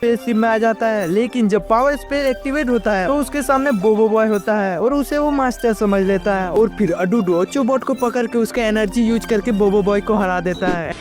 Spaceship में आ जाता है। लेकिन जब पावर स्पेस एक्टिवेट होता है तो उसके सामने बोबो बॉय होता है और उसे वो मास्टर समझ लेता है और फिर अडूडू ओचोबोट को पकड़ के उसका एनर्जी यूज करके बोबो बॉय को हरा देता है।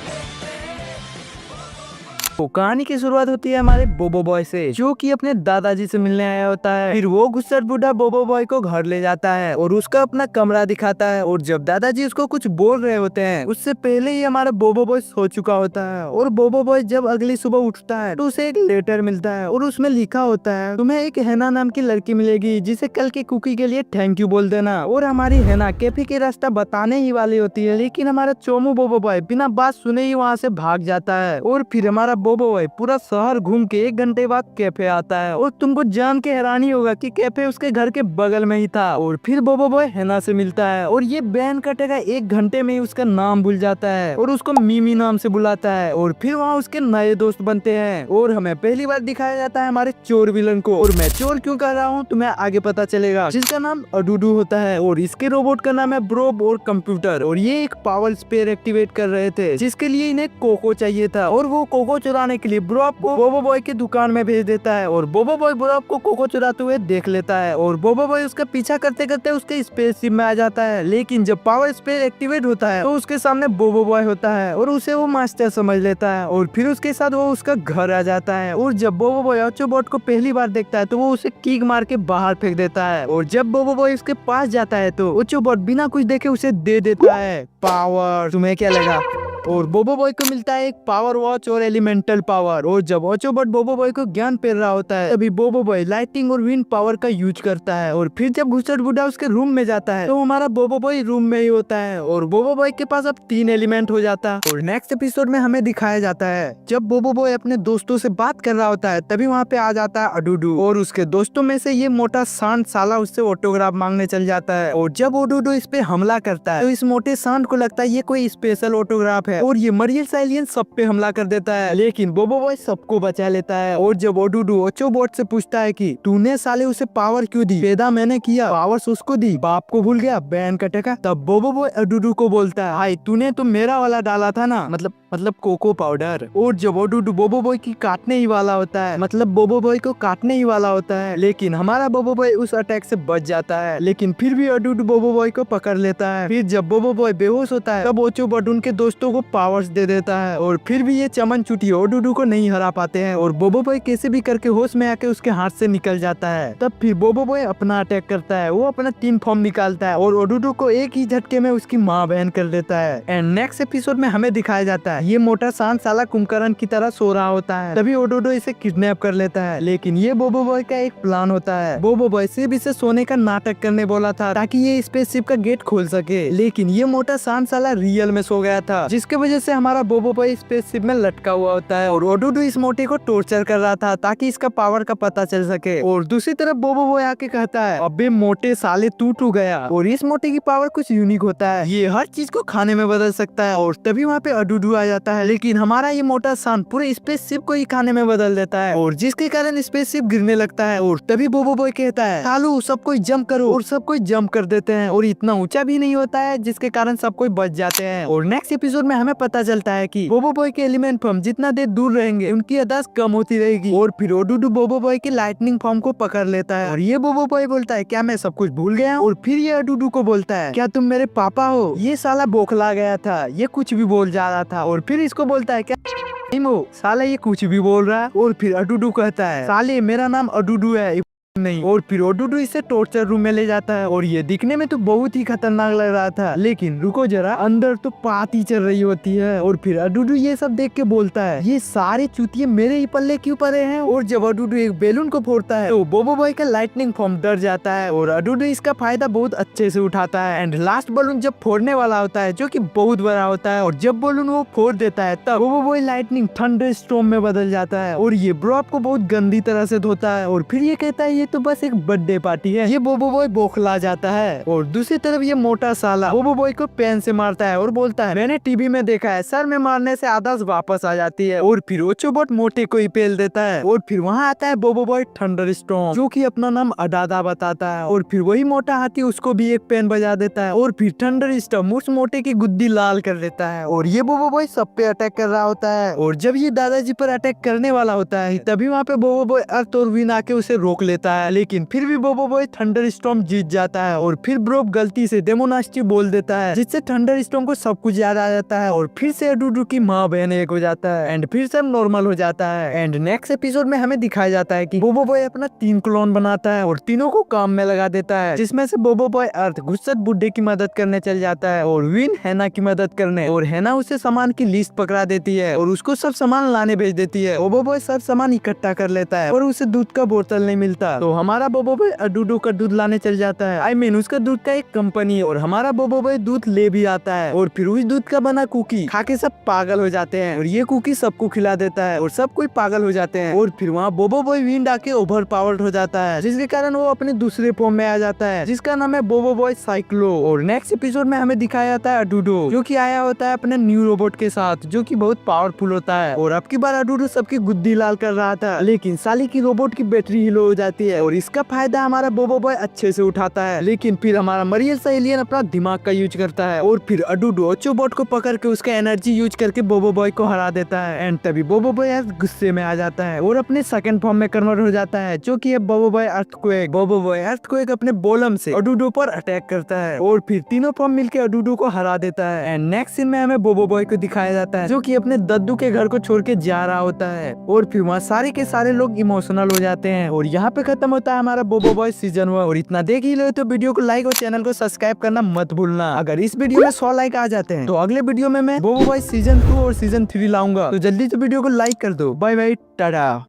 तो कहानी की शुरुआत होती है हमारे बोबो बॉय से, जो कि अपने दादाजी से मिलने आया होता है। फिर वो गुस्सा बूढ़ा बोबो बॉय को घर ले जाता है और उसका अपना कमरा दिखाता है। और जब दादाजी उसको कुछ बोल रहे होते हैं उससे पहले ही हमारा बोबो बॉय सो चुका होता है। और बोबो बॉय जब अगली सुबह उठता है तो उसे एक लेटर मिलता है और उसमें लिखा होता है, तुम्हें एक हैना नाम की लड़की मिलेगी जिसे कल के कुकी के लिए थैंक यू बोल देना। और हमारी हैना कैफे के रास्ता बताने ही वाली होती है, लेकिन हमारा चोमू बोबो बॉय बिना बात सुने ही वहाँ से भाग जाता है। और फिर हमारा बोबो बॉय पूरा शहर घूम के 1 घंटे बाद कैफे आता है और तुमको जान के हैरानी होगा कि कैफे उसके घर के बगल में ही था। और फिर बोबो बॉय हैना से मिलता है और ये बैन कटेगा 1 घंटे में ही उसका नाम भूल जाता है और उसको मिमी नाम से बुलाता है। और फिर वहाँ उसके नए दोस्त बनते हैं और हमें पहली बार दिखाया जाता है हमारे चोर विलन को। और मैं चोर क्यों कर रहा हूँ तुम्हें आगे पता चलेगा, जिसका नाम अडूडू होता है और इसके रोबोट का नाम है ब्रोब और कंप्यूटर। और ये एक पावर स्पेयर एक्टिवेट कर रहे थे जिसके लिए इन्हें कोको चाहिए था और वो कोको चुराने के लिए ब्रोब को बोबो बॉय की दुकान में भेज देता है। और बोबो बॉय ब्रोब को कोको चुराते हुए देख लेता है और बोबो बॉय उसका पीछा करते करते उसके स्पेसशिप में आ जाता है। लेकिन जब पावर स्पेस एक्टिवेट होता है तो उसके सामने बोबो बॉय होता है और उसे वो मास्टर समझ लेता है और फिर उसके साथ वो उसका घर आ जाता है। और जब बोबो बॉय ओचोबोट को पहली बार देखता है तो वो उसे किक मार के बाहर फेंक देता है। और जब बोबो बॉय उसके पास जाता है तो ओचोबोट बिना कुछ देखे उसे दे देता है पावर। तुम्हें क्या लगा? और बोबो बॉय को मिलता है एक पावर वॉच और एलिमेंटल पावर। और जब ओचोबोट बोबो बॉय को ज्ञान पेर रहा होता है तभी बोबो बॉय लाइटिंग और विंड पावर का यूज करता है। और फिर जब घुसट बूढ़ा उसके रूम में जाता है तो हमारा बोबो बॉय रूम में ही होता है और बोबो बॉय के पास अब 3 एलिमेंट हो जाता है। और नेक्स्ट एपिसोड में हमें दिखाया जाता है जब बोबो बॉय अपने दोस्तों से बात कर रहा होता है तभी वहाँ पे आ जाता है अडूडू और उसके दोस्तों में से ये मोटा सांड साला उससे ऑटोग्राफ मांगने चल जाता है। और जब अडूडू इस पे हमला करता है तो इस मोटे सांड को लगता है ये कोई स्पेशल ऑटोग्राफ है और ये मरियल साइलियन सब पे हमला कर देता है। लेकिन बोबो बॉय सबको बचा लेता है। और जब अडूडू ओचोबोट से पूछता है कि तूने साले उसे पावर क्यों दी, पैदा मैंने किया पावर्स उसको दी, बाप को भूल गया बैन कटेगा। तब बोबो बॉय अडूडू को बोलता है हाय तूने तो मेरा वाला डाला था ना, मतलब कोको पाउडर। और जब अडूडू बोबो बॉय की काटने ही वाला होता है, मतलब बोबो बॉय को काटने ही वाला होता है, लेकिन हमारा बोबो बॉय उस अटैक से बच जाता है। लेकिन फिर भी अडूडू बोबो बॉय को पकड़ लेता है। फिर जब बोबो बॉय बेहोश होता है तब ओचोबोट उनके दोस्तों को पावर्स दे देता है और फिर भी ये चमन चुटी अडूडू को नहीं हरा पाते हैं और बोबो बॉय कैसे भी करके होश में आके उसके हाथ से निकल जाता है। तब फिर बोबो बॉय अपना अटैक करता है, वो अपना 3 फॉर्म निकालता है और अडूडू को एक ही झटके में उसकी माँ बहन कर देता है। एंड नेक्स्ट एपिसोड में हमें दिखाया जाता है ये मोटा सांड साला कुंभकर्ण की तरह सो रहा होता है, तभी अडूडू इसे किडनैप कर लेता है। लेकिन ये बोबो बॉय का एक प्लान होता है, बोबो बॉय सिर्फ इसे सोने का नाटक करने बोला था ताकि ये स्पेसशिप का गेट खोल सके, लेकिन ये मोटा सांड साला रियल में सो गया था, जिसके वजह से हमारा बोबो बॉय स्पेसशिप में लटका हुआ होता है और अडूडू इस मोटे को टॉर्चर कर रहा था ताकि इसका पावर का पता चल सके। और दूसरी तरफ बोबो बॉय आके कहता है अबे मोटे साले तू गया। और इस मोटे की पावर कुछ यूनिक होता है, ये हर चीज को खाने में बदल सकता है। और तभी वहाँ पे अडूडू आ जाता है, लेकिन हमारा ये मोटा सांड पूरे स्पेसशिप को ही खाने में बदल देता है और जिसके कारण स्पेसशिप गिरने लगता है। और तभी बोबो बॉय कहता है सालू सब कोई जंप करो, और सब कोई जंप कर देते हैं और इतना ऊंचा भी नहीं होता है जिसके कारण सब कोई बच जाते हैं। और नेक्स्ट एपिसोड में हमें पता चलता है कि बोबो बॉय के एलिमेंट फॉर्म जितना देर दूर रहेंगे उनकी याददाश्त कम होती रहेगी। और फिर अडूडू बोबो बॉय के लाइटनिंग फॉर्म को पकड़ लेता है और ये बोबो बॉय बोलता है क्या मैं सब कुछ भूल गया? और फिर ये अडूडू को बोलता है क्या तुम मेरे पापा हो? ये साला बौखला गया था, ये कुछ भी बोल जा रहा था। और फिर इसको बोलता है क्या साला ये कुछ भी बोल रहा है? और फिर अडूडू कहता है साले मेरा नाम अडूडू है नहीं। और फिर अडूडू इसे टॉर्चर रूम में ले जाता है और ये दिखने में तो बहुत ही खतरनाक लग रहा था, लेकिन रुको जरा, अंदर तो पाती चल रही होती है। और फिर अडूडू ये सब देख के बोलता है ये सारे चूतिए मेरे ही पल्ले क्यों पड़े हैं? और जब अडूडू एक बैलून को फोड़ता है तो बोबो बॉय का लाइटनिंग फॉर्म डर जाता है और अडूडू इसका फायदा बहुत अच्छे से उठाता है। एंड लास्ट बलून जब फोड़ने वाला होता है जो कि बहुत बड़ा होता है और जब बलून वो फोड़ देता है तब बोबो बॉय लाइटनिंग थंडर स्टॉर्म में बदल जाता है और ये ब्रोब को बहुत गंदी तरह से धोता है। और फिर ये कहता है ये तो बस एक बर्थडे पार्टी है। ये बोबो बॉय बौखला जाता है और दूसरी तरफ ये मोटा साला बोबो बॉय को पेन से मारता है और बोलता है मैंने टीवी में देखा है सर में मारने से आदत वापस आ जाती है। और फिर ओचोबोट मोटे को ही पेल देता है। और फिर वहाँ आता है बोबो बॉय थंडर स्टॉर्म जो कि अपना नाम अडादा बताता है। और फिर वही मोटा हाथी उसको भी एक पेन बजा देता है और फिर थंडर स्टॉर्म उस मोटे की गुद्दी लाल कर देता है। और ये बोबो बॉय सब पे अटैक कर रहा होता है। और जब ये दादाजी पर अटैक करने वाला होता है तभी वहाँ पे बोबो बॉय अर्थ और विन आके उसे रोक लेता है। लेकिन फिर भी बोबो बॉय थंडर स्टॉर्म जीत जाता है। और फिर ब्रोब गलती से डेमोनास्टी बोल देता है जिससे थंडर स्टॉर्म को सब कुछ याद आ जाता है। और फिर से अडूडू की माँ बहन एक हो जाता है एंड फिर सब नॉर्मल हो जाता है। एंड नेक्स्ट एपिसोड में हमें दिखाया जाता है कि बोबो बॉय अपना 3 क्लोन बनाता है और तीनों को काम में लगा देता है, जिसमें से बोबो बॉय अर्थ गुस्सत बुड्ढे की मदद करने चल जाता है और विन हैना की मदद करने। और हैना उसे सामान की लिस्ट पकड़ा देती है और उसको सब सामान लाने भेज देती है। बोबो बॉय सब सामान इकट्ठा कर लेता है और उसे दूध का बोतल नहीं मिलता तो हमारा बोबो बॉय अडूडू का दूध लाने चल जाता है। उसका दूध का एक कंपनी है और हमारा बोबो बॉय दूध ले भी आता है। और फिर उस दूध का बना कुकी खा के सब पागल हो जाते हैं और ये कुकी सबको खिला देता है और सब कोई पागल हो जाते हैं। और फिर वहाँ बोबो बॉय विंड आके ओवर पावर्ड हो जाता है जिसके कारण वो अपने दूसरे फॉर्म में आ जाता है जिसका नाम है बोबो बॉय साइक्लो। और नेक्स्ट एपिसोड में हमें दिखाया जाता है अडूडो जो कि आया होता है अपने न्यू रोबोट के साथ जो कि बहुत पावरफुल होता है। और अब की बार अडूडो सबकी गुद्दी लाल कर रहा था लेकिन साली की रोबोट की बैटरी लो हो जाती है और इसका फायदा हमारा बोबो बॉय अच्छे से उठाता है। लेकिन फिर हमारा मरियल सा एलियन अपना दिमाग का यूज करता है और फिर अडूडो ओचोबोट को पकड़ के उसका एनर्जी यूज करके बोबो बॉय को हरा देता है। एंड तभी बोबो बॉय गुस्से में आ जाता है और अपने सेकंड फॉर्म में कन्वर्ट हो जाता है जो कि है बोबो बॉय अर्थक्वेक। बोबो बॉय अर्थक्वेक अपने बोलम से अडूडो पर अटैक करता है और फिर तीनों फॉर्म मिलकर अडूडो को हरा देता है। एंड नेक्स्ट सीन में हमें बोबो बॉय को दिखाया जाता है जो कि अपने दद्दू के घर को छोड़ के जा रहा होता है। और फिर वहाँ सारे के सारे लोग इमोशनल हो जाते हैं और यहाँ पे खत्म होता है हमारा बोबो बॉय सीजन 1। और इतना देख ही लो तो वीडियो को लाइक और चैनल को सब्सक्राइब करना मत भूलना। अगर इस वीडियो में 100 लाइक आ जाते हैं तो अगले वीडियो में मैं बोबो बॉय सीजन 2 और सीजन 3 लाऊंगा। तो जल्दी से वीडियो को लाइक कर दो। Bye bye Tata.